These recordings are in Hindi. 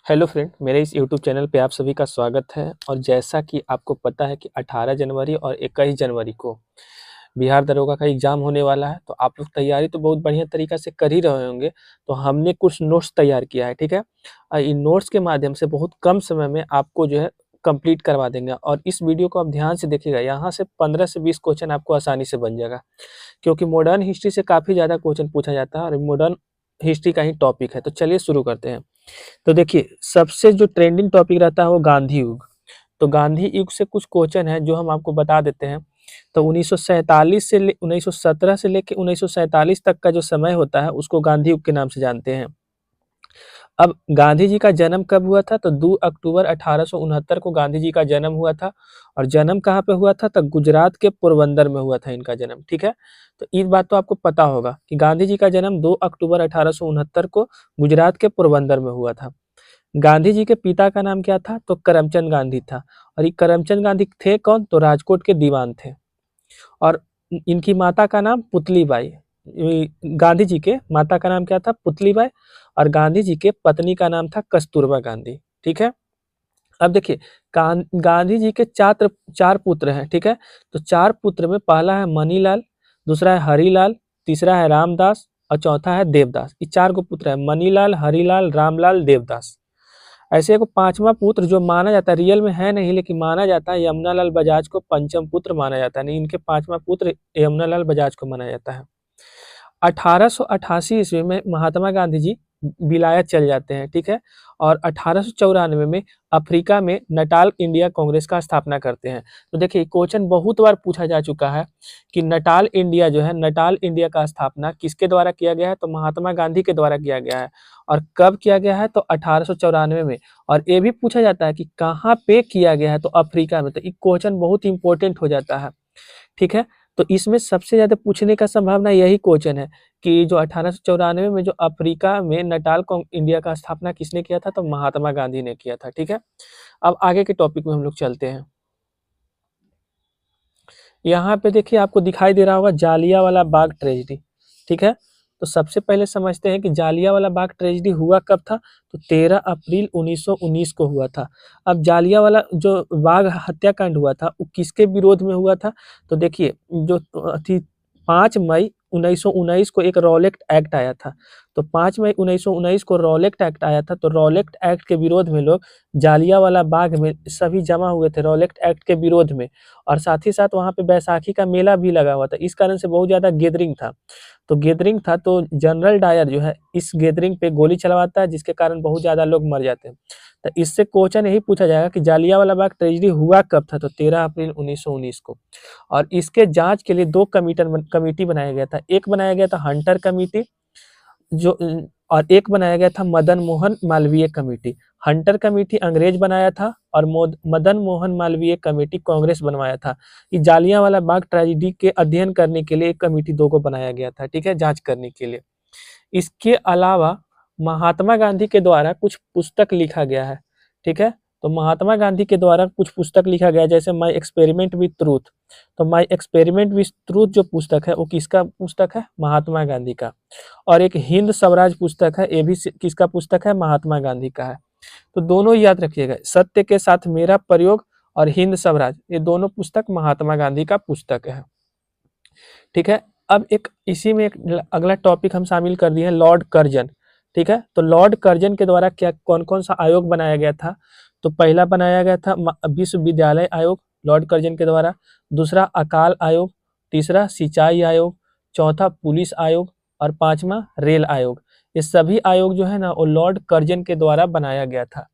हेलो फ्रेंड, मेरे इस यूट्यूब चैनल पे आप सभी का स्वागत है। और जैसा कि आपको पता है कि 18 जनवरी और 21 जनवरी को बिहार दरोगा का एग्ज़ाम होने वाला है, तो आप लोग तैयारी तो बहुत बढ़िया तरीक़ा से कर ही रहे होंगे। तो हमने कुछ नोट्स तैयार किया है, ठीक है? इन नोट्स के माध्यम से बहुत कम समय में आपको जो है कंप्लीट करवा देंगे। और इस वीडियो को आप ध्यान से देखिएगा, यहाँ से 15 से 20 क्वेश्चन आपको आसानी से बन जाएगा, क्योंकि मॉडर्न हिस्ट्री से काफ़ी ज़्यादा क्वेश्चन पूछा जाता है और मॉडर्न हिस्ट्री का ही टॉपिक है। तो चलिए शुरू करते हैं। तो देखिए, सबसे जो ट्रेंडिंग टॉपिक रहता है वो गांधी युग। तो गांधी युग से कुछ क्वेश्चन है जो हम आपको बता देते हैं। तो 1947 से 1917 से लेके 1947 तक का जो समय होता है उसको गांधी युग के नाम से जानते हैं। अब गांधी जी का जन्म कब हुआ था? तो 2 अक्टूबर 1869 को गांधी जी का जन्म हुआ था। और जन्म कहाँ पे हुआ था? तो गुजरात के पोरबंदर में हुआ था इनका जन्म, ठीक है? तो इस बात तो आपको पता होगा कि गांधी जी का जन्म 2 अक्टूबर 1869 को गुजरात के पोरबंदर में हुआ था। गांधी जी के पिता का नाम क्या था? तो करमचंद गांधी था। और ये करमचंद गांधी थे कौन? तो राजकोट के दीवान थे। और इनकी माता का नाम पुतलीबाई। गांधी जी के माता का नाम क्या था? पुतलीबाई। और गांधी जी के पत्नी का नाम था कस्तूरबा गांधी, ठीक है? अब देखिए, गांधी जी के चार पुत्र हैं, ठीक है? तो 4 पुत्र में पहला है मनीलाल, दूसरा है हरिलाल, तीसरा है रामदास और चौथा है देवदास। ये 4 गो पुत्र है, मनीलाल, हरिलाल, रामलाल, देवदास। ऐसे एक 5वां पुत्र जो माना जाता है, रियल में है नहीं लेकिन माना जाता है, यमुनालाल बजाज को पंचम पुत्र माना जाता है। नहीं, इनके 5वां पुत्र यमुनालाल बजाज को माना जाता है। 1888 ईस्वी में महात्मा गांधी जी विलायत चले जाते हैं, ठीक है? और 1894 में अफ्रीका में नटाल इंडिया कांग्रेस का स्थापना करते हैं। तो देखिए, क्वेश्चन बहुत बार पूछा जा चुका है कि नटाल इंडिया जो है, नटाल इंडिया का स्थापना किसके द्वारा किया गया है? तो महात्मा गांधी के द्वारा किया गया है। और कब किया गया है? तो 1894 में। और ये भी पूछा जाता है कि कहाँ पे किया गया है? तो अफ्रीका में। तो ये क्वेश्चन बहुत इंपॉर्टेंट हो जाता है, ठीक है? तो इसमें सबसे ज़्यादा पूछने का संभावना यही क्वेश्चन है कि जो 1894 में जो अफ्रीका में नटाल इंडिया का स्थापना किसने किया था? तो महात्मा गांधी ने किया था, ठीक है? अब आगे के टॉपिक में हम लोग चलते हैं। यहाँ पे देखिए, आपको दिखाई दे रहा होगा जालियांवाला बाग ट्रेजेडी, ठीक है? तो सबसे पहले समझते हैं कि जालियांवाला बाग ट्रेजेडी हुआ कब था? तो 13 अप्रैल 1919 को हुआ था। अब जालियांवाला जो बाग हत्याकांड हुआ था वो किसके विरोध में हुआ था? तो देखिए, जो 5 मई 1919 को एक रॉलेट एक्ट आया था। तो 5 मई 1919 को रॉलेट एक्ट आया था। तो रॉलेट एक्ट के विरोध में लोग जालियांवाला बाग में सभी जमा हुए थे रॉलेट एक्ट के विरोध में। और साथ ही साथ वहाँ पे बैसाखी का मेला भी लगा हुआ था। इस कारण से बहुत ज़्यादा गैदरिंग था। तो जनरल डायर जो है इस गैदरिंग पे गोली चलवाता है, जिसके कारण बहुत ज़्यादा लोग मर जाते हैं। तो इससे क्वेश्चन यही पूछा जाएगा कि जालियांवाला बाग ट्रेजेडी हुआ कब था? तो 13 अप्रैल 1919 को। और इसके जाँच के लिए 2 कमिटी बनाया गया था। एक बनाया गया था हंटर कमिटी, जो और एक बनाया गया था Madan Mohan Malviya committee. Hunter committee अंग्रेज बनाया था और मदन मोहन मालवीय कमेटी कांग्रेस बनवाया था। ये जालियांवाला बाग ट्रेजेडी के अध्ययन करने के लिए एक कमेटी 2 को बनाया गया था, ठीक है? जांच करने के लिए। इसके अलावा महात्मा गांधी के द्वारा कुछ पुस्तक लिखा गया है, ठीक है? तो महात्मा गांधी के द्वारा कुछ पुस्तक लिखा गया है, जैसे माय एक्सपेरिमेंट विथ ट्रूथ। तो माय एक्सपेरिमेंट विथ ट्रूथ जो पुस्तक है वो किसका पुस्तक है? महात्मा गांधी का। और एक हिंद स्वराज पुस्तक है, ये भी किसका पुस्तक है? महात्मा गांधी का है। तो दोनों याद रखिएगा, सत्य के साथ मेरा प्रयोग और हिंद स्वराज, ये दोनों पुस्तक महात्मा गांधी का पुस्तक है, ठीक है? अब एक इसी में एक अगला टॉपिक हम शामिल कर दिए हैं, लॉर्ड कर्जन, ठीक है? तो लॉर्ड कर्जन के द्वारा क्या कौन-कौन सा आयोग बनाया गया था? तो पहला बनाया गया था विश्वविद्यालय आयोग, लॉर्ड कर्जन के द्वारा। दूसरा अकाल आयोग, तीसरा सिंचाई आयोग, चौथा पुलिस आयोग और 5वां रेल आयोग। ये सभी आयोग जो है ना वो लॉर्ड कर्जन के द्वारा बनाया गया था,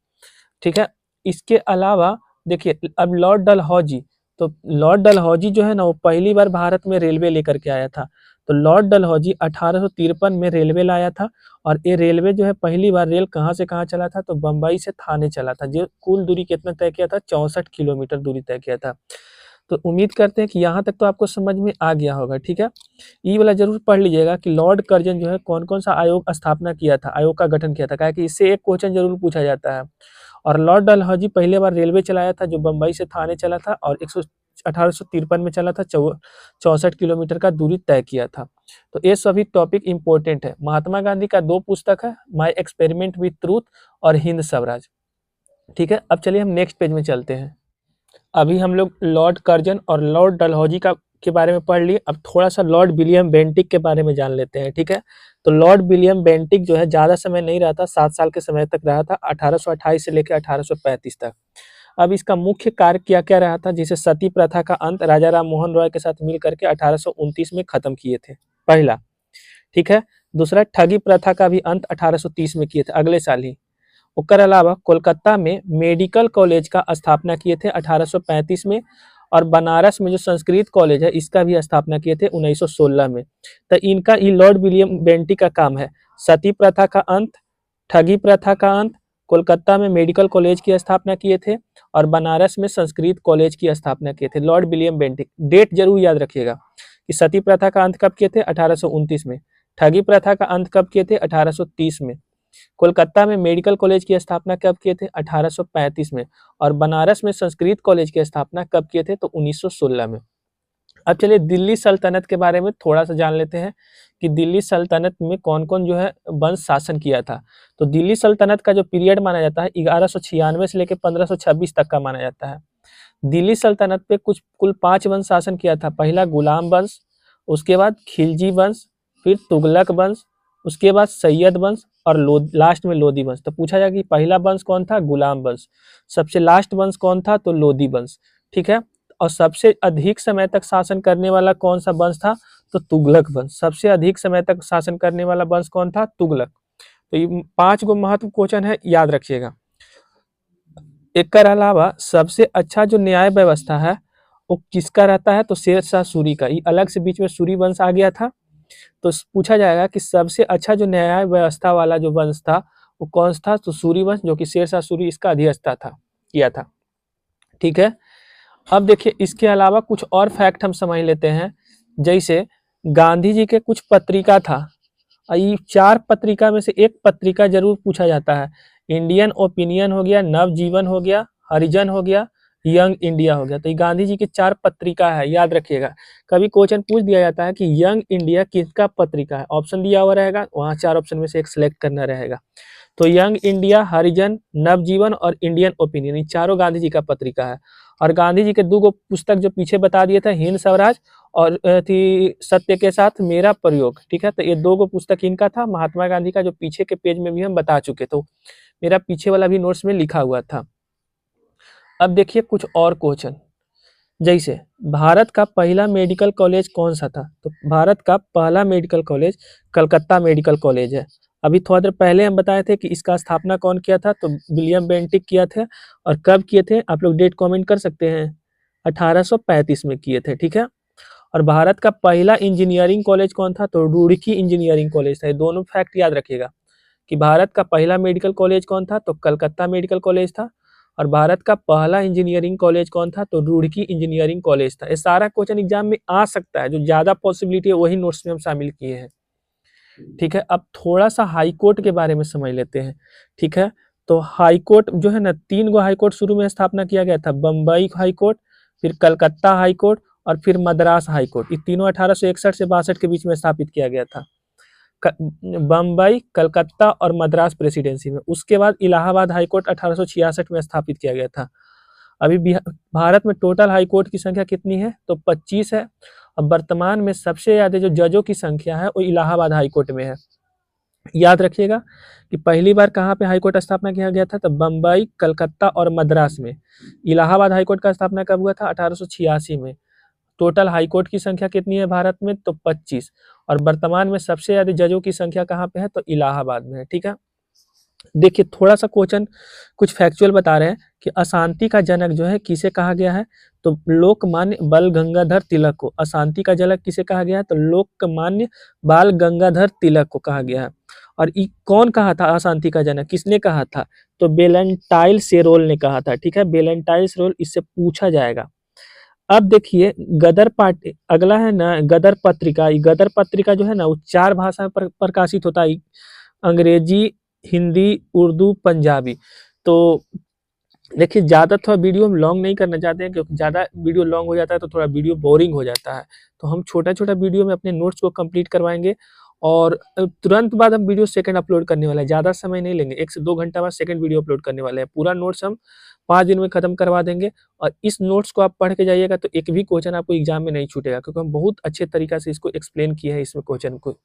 ठीक है? इसके अलावा देखिए, अब लॉर्ड डलहौजी, तो लॉर्ड डलहौजी जो है ना वो पहली बार भारत में रेलवे लेकर के आया था। तो लॉर्ड डलहौजी 1853 में रेलवे लाया था। और ये रेलवे जो है पहली बार रेल कहाँ से कहाँ चला था? तो बम्बई से थाने चला था, जो कुल दूरी कितना तय किया था? 64 किलोमीटर दूरी तय किया था। तो उम्मीद करते हैं कि यहाँ तक तो आपको समझ में आ गया होगा, ठीक है? ये वाला जरूर पढ़ लीजिएगा कि लॉर्ड कर्जन जो है कौन-कौन सा आयोग स्थापना किया था, आयोग का गठन किया था, क्या कि इससे एक क्वेश्चन जरूर पूछा जाता है। और लॉर्ड डलहौजी पहले बार रेलवे चलाया था जो बम्बई से थाने चला था और 1853 में चला था, 64 किलोमीटर का दूरी तय किया था। तो ये सभी टॉपिक इंपॉर्टेंट है। महात्मा गांधी का 2 पुस्तक है, माय एक्सपेरिमेंट विथ ट्रूथ और हिंद स्वराज। ठीक है, अब चलिए हम नेक्स्ट पेज में चलते हैं। अभी हम लोग लॉर्ड कर्जन और लॉर्ड डलहौजी के बारे में पढ़ लिए। अब थोड़ा सा लॉर्ड विलियम बेंटिक के बारे में जान लेते हैं। ठीक है, तो लॉर्ड विलियम बेंटिक जो है ज़्यादा समय नहीं रहा था, 7 साल के समय तक रहा था, 1828 से लेकर 1835 तक। अब इसका मुख्य कार्य क्या क्या रहा था, जिसे सती प्रथा का अंत राजा राम मोहन रॉय के साथ मिल करके 1829 में खत्म किए थे, पहला। ठीक है, दूसरा ठगी प्रथा का भी अंत 1830 में किए थे, अगले साल ही। उसके अलावा कोलकाता में मेडिकल कॉलेज का स्थापना किए थे 1835 में, और बनारस में जो संस्कृत कॉलेज है इसका भी स्थापना किए थे 1916 में। तो इनका ही लॉर्ड विलियम बेंटिक का काम है, सती प्रथा का अंत, ठगी प्रथा का अंत, कोलकाता में मेडिकल कॉलेज की स्थापना किए थे, और बनारस में संस्कृत कॉलेज की स्थापना किए थे लॉर्ड विलियम बेंटिक। डेट जरूर याद रखिएगा कि सती प्रथा का अंत कब किए थे, 1829 में। ठगी प्रथा का अंत कब किए थे, 1830 में। कोलकाता में मेडिकल कॉलेज की स्थापना कब किए थे, 1835 में। और बनारस में संस्कृत कॉलेज की स्थापना कब किए थे, तो 1916 में। अब चलिए दिल्ली सल्तनत के बारे में थोड़ा सा जान लेते हैं कि दिल्ली सल्तनत में कौन कौन जो है वंश शासन किया था। तो दिल्ली सल्तनत का जो पीरियड माना जाता है 1196 से लेकर 1526 तक का माना जाता है। दिल्ली सल्तनत पे कुल 5 वंश शासन किया था। पहला गुलाम वंश, उसके बाद खिलजी वंश, फिर तुगलक वंश, उसके बाद सैयद वंश, और लास्ट में लोधी वंश। तो पूछा जाए कि पहला वंश कौन था, गुलाम वंश। सबसे लास्ट वंश कौन था, तो लोधी वंश। ठीक है, और सबसे अधिक समय तक शासन करने वाला कौन सा वंश था, तो तुगलक वंश। सबसे अधिक समय तक शासन करने वाला वंश कौन था, तुगलक। तो ये 5 गो महत्व क्वेश्चन है, याद रखिएगा। एक अलावा सबसे अच्छा जो न्याय व्यवस्था है वो किसका रहता है, तो शेरशाह सूरी का। ये अलग से बीच में सूरी वंश आ गया था, तो पूछा जाएगा कि सबसे अच्छा जो न्याय व्यवस्था वाला जो वंश था वो कौन सा था, तो सूरी वंश, जो कि शेरशाह सूरी इसका अधिष्ठा था, किया था। ठीक है, अब देखिए इसके अलावा कुछ और फैक्ट हम समझ लेते हैं। जैसे गांधी जी के कुछ पत्रिका था, ये 4 पत्रिका में से एक पत्रिका जरूर पूछा जाता है। इंडियन ओपिनियन हो गया, नवजीवन हो गया, हरिजन हो गया, यंग इंडिया हो गया। तो ये गांधी जी की 4 पत्रिका है, याद रखिएगा। कभी क्वेश्चन पूछ दिया जाता है कि यंग इंडिया किसका पत्रिका है, ऑप्शन दिया हुआ रहेगा, वहाँ 4 ऑप्शन में से एक सिलेक्ट करना रहेगा। तो यंग इंडिया, हरिजन, नवजीवन और इंडियन ओपिनियन, ये चारों गांधी जी का पत्रिका है। और गांधी जी के 2 गो पुस्तक जो पीछे बता दिए थे, हिंद स्वराज और थी सत्य के साथ मेरा प्रयोग। ठीक है, तो ये 2 गो पुस्तक इनका था। महात्मा गांधी का जो पीछे के पेज में भी हम बता चुके, तो मेरा पीछे वाला भी नोट्स में लिखा हुआ था। अब देखिए कुछ और क्वेश्चन, जैसे भारत का पहला मेडिकल कॉलेज कौन सा था, तो भारत का पहला medical college Calcutta medical college है। अभी थोड़ा देर पहले हम बताए थे कि इसका स्थापना कौन किया था, तो विलियम बेंटिक किया थे। और कब किए थे, आप लोग डेट कमेंट कर सकते हैं, 1835 में किए थे। ठीक है, और भारत का पहला इंजीनियरिंग कॉलेज कौन था, तो रुड़की इंजीनियरिंग कॉलेज था। ये दोनों फैक्ट याद रखिएगा कि भारत का पहला मेडिकल कॉलेज कौन था, तो कलकत्ता मेडिकल कॉलेज था। और भारत का पहला इंजीनियरिंग कॉलेज कौन था, तो रुड़की इंजीनियरिंग कॉलेज था। ये सारा क्वेश्चन एग्जाम में आ सकता है, जो ज्यादा पॉसिबिलिटी है वही नोट्स में हम शामिल किए हैं। ठीक है, अब थोड़ा सा हाई कोर्ट के बारे में समझ लेते हैं। ठीक है, तो हाई कोर्ट जो है ना, 3 गो हाई कोर्ट शुरू में स्थापना किया गया था, बम्बई हाई कोर्ट, फिर कलकत्ता हाई कोर्ट और फिर मद्रास हाई कोर्ट। ये तीनों 1861 से 62 के बीच में स्थापित किया गया था, बम्बई, कलकत्ता और मद्रास प्रेसिडेंसी में। उसके बाद इलाहाबाद हाई कोर्ट 1866 में स्थापित किया गया था। अभी भारत में टोटल हाई कोर्ट की संख्या कितनी है, तो 25 है। अब वर्तमान में सबसे ज्यादा जो जजों की संख्या है वो इलाहाबाद हाई कोर्ट में है। याद रखिएगा कि पहली बार कहाँ पे हाई कोर्ट स्थापना किया गया था, तो बम्बई, कलकत्ता और मद्रास में। इलाहाबाद हाई कोर्ट का स्थापना कब हुआ था, 1886 में। टोटल हाई कोर्ट की संख्या कितनी है भारत में, तो 25। और वर्तमान में सबसे ज्यादा जजों की संख्या कहाँ पे है, तो इलाहाबाद में है। ठीक है, देखिए थोड़ा सा क्वेश्चन कुछ फैक्चुअल बता रहे हैं कि अशांति का जनक जो है किसे कहा गया है, तो लोकमान्य बाल गंगाधर तिलक को। अशांति का जनक किसे कहा गया है, तो लोकमान्य बाल गंगाधर तिलक को कहा गया है। और ये कौन कहा था अशांति का जनक, किसने कहा था, तो वेलेंटाइन सेरोल ने कहा था। ठीक है, वेलेंटाइन सेरोल, इससे पूछा जाएगा। अब देखिए गदर पार्टी, अगला है ना गदर पत्रिका। ये गदर पत्रिका जो है ना वो 4 भाषा पर प्रकाशित होता है, अंग्रेजी, हिंदी, उर्दू, पंजाबी। तो देखिए ज़्यादा थोड़ा वीडियो हम लॉन्ग नहीं करना चाहते हैं, क्योंकि ज़्यादा वीडियो लॉन्ग हो जाता है तो थोड़ा वीडियो बोरिंग हो जाता है। तो हम छोटा-छोटा वीडियो में अपने नोट्स को कंप्लीट करवाएँगे और तुरंत बाद हम वीडियो सेकंड अपलोड करने वाले हैं। ज़्यादा समय नहीं लेंगे, 1 से 2 घंटा बाद सेकंड वीडियो अपलोड करने वाले हैं। पूरा नोट्स हम 5 दिन में खत्म करवा देंगे और इस नोट्स को आप पढ़ के जाइएगा तो एक भी क्वेश्चन आपको एग्ज़ाम में नहीं छूटेगा, क्योंकि हम बहुत अच्छे तरीक़ा से इसको एक्सप्लेन किए हैं इसमें क्वेश्चन को।